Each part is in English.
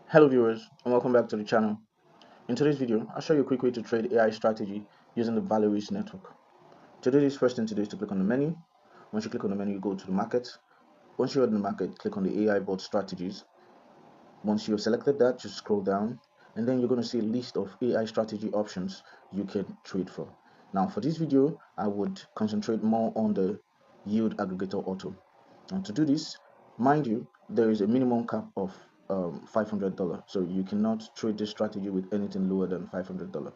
Hello viewers and welcome back to the channel. In today's video, I'll show you a quick way to trade AI strategy using the Valeris Network. To do this, first thing to do is to click on the menu. Once you click on the menu, you go to the market. Once you're in the market, click on the AI bot strategies. Once you've selected that, just scroll down and then you're going to see a list of AI strategy options you can trade for. Now for this video, I would concentrate more on the yield aggregator auto. And to do this, mind you, there is a minimum cap of $500, so you cannot trade this strategy with anything lower than $500.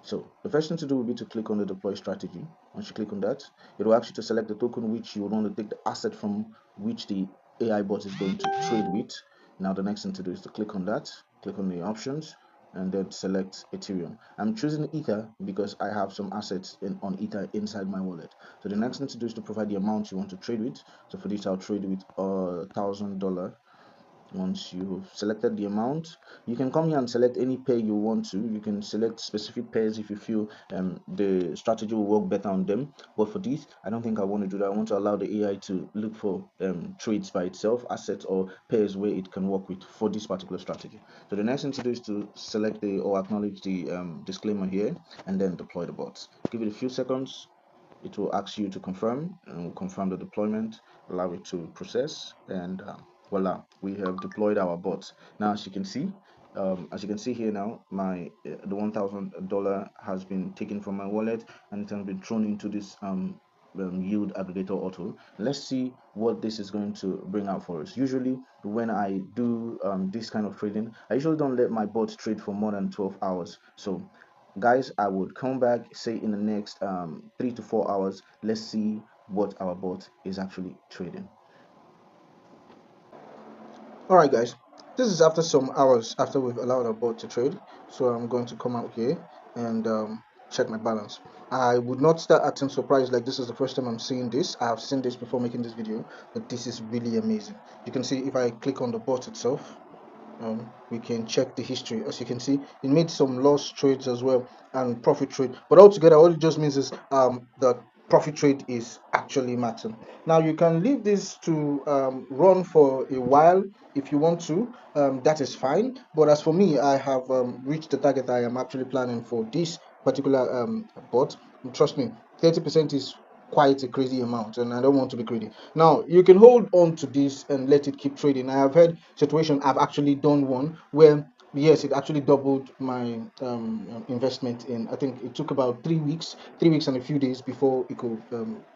So the first thing to do will be to click on the deploy strategy. Once you click on that, it will ask you to select the token which you want to take the asset from which the AI bot is going to trade with. Now the next thing to do is to click on that, click on the options, and then select Ethereum. I'm choosing Ether because I have some assets on Ether inside my wallet. So the next thing to do is to provide the amount you want to trade with. So for this, I'll trade with $1,000. Once you've selected the amount, you can come here and select any pair you want to. You can select specific pairs if you feel the strategy will work better on them. But for this, I don't think I want to do that. I want to allow the AI to look for trades by itself, assets or pairs where it can work with for this particular strategy. So the next thing to do is to select the or acknowledge the disclaimer here and then deploy the bots. Give it a few seconds. It will ask you to confirm and we'll confirm the deployment, allow it to process, and voila, we have deployed our bots. Now as you can see here now, my the $1,000 has been taken from my wallet and it has been thrown into this yield aggregator auto. Let's see what this is going to bring out for us. Usually when I do this kind of trading, I usually don't let my bots trade for more than 12 hours. So guys, I would come back say in the next 3 to 4 hours. Let's see what our bot is actually trading. All right, guys, this is after some hours after we've allowed our bot to trade. So I'm going to come out here and check my balance. I would not start acting surprised like this is the first time I'm seeing this. I have seen this before making this video, but this is really amazing. You can see if I click on the bot itself, we can check the history. As you can see, it made some loss trades as well and profit trade, but altogether what it just means is the profit trade is actually maxing. Now you can leave this to run for a while if you want to. That is fine, but as for me, I have reached the target I am actually planning for this particular bot. Trust me, 30% is quite a crazy amount and I don't want to be greedy. Now you can hold on to this and let it keep trading. I have had situation, I've actually done one where yes, it actually doubled my investment. In I think it took about 3 weeks and a few days before it could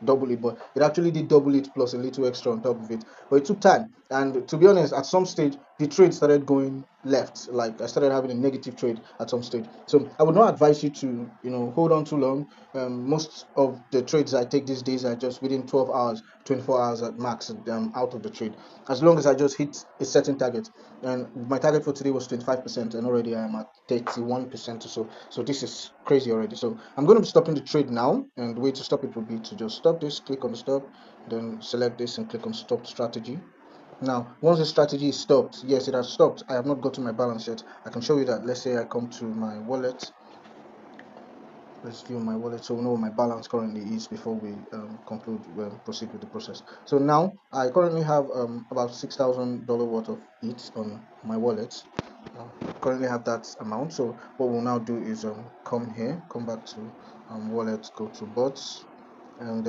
double it, but it actually did double it plus a little extra on top of it. But it took time, and to be honest, at some stage the trade started going left. Like I started having a negative trade at some stage. So I would not advise you to hold on too long. Most of the trades I take these days are just within 12 hours, 24 hours at max, out of the trade. As long as I just hit a certain target, and my target for today was 25%, and already I am at 31% or so. So this is crazy already. So I'm going to be stopping the trade now, and the way to stop it would be to just stop this, click on the stop, then select this and click on stop strategy. Now, once the strategy is stopped, yes, it has stopped. I have not got to my balance yet. I can show you that. Let's say I come to my wallet. Let's view my wallet so we know what my balance currently is before we proceed with the process. So now I currently have about $6,000 worth of ETH on my wallet. Currently have that amount. So what we'll now do is come here, come back to wallet, go to bots, and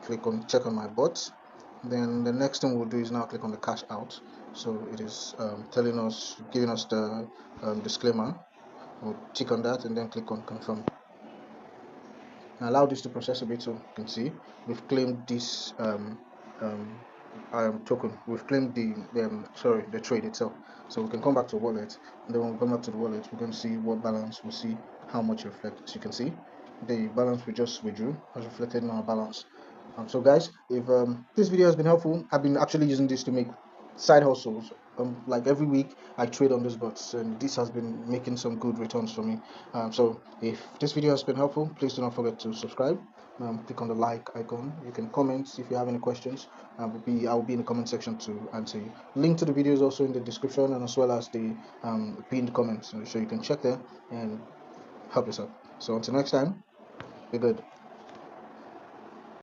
click on check on my bots. Then the next thing we'll do is now click on the cash out. So it is telling us, giving us the disclaimer. We'll tick on that and then click on confirm. Now allow this to process a bit so you can see we've claimed this token. We've claimed the trade itself. So we can come back to wallet, and then when we come back to the wallet, we're going to see what balance. We'll see how much reflected. As you can see, the balance we just withdrew has reflected in our balance. So guys, if this video has been helpful, I've been actually using this to make side hustles. Like every week I trade on these bots, and this has been making some good returns for me. So if this video has been helpful, please do not forget to subscribe. Click on the like icon. You can comment if you have any questions. I will be in the comment section to answer you. Link to the video is also in the description, and as well as the pinned comments, so you can check there and help yourself. So until next time, be good.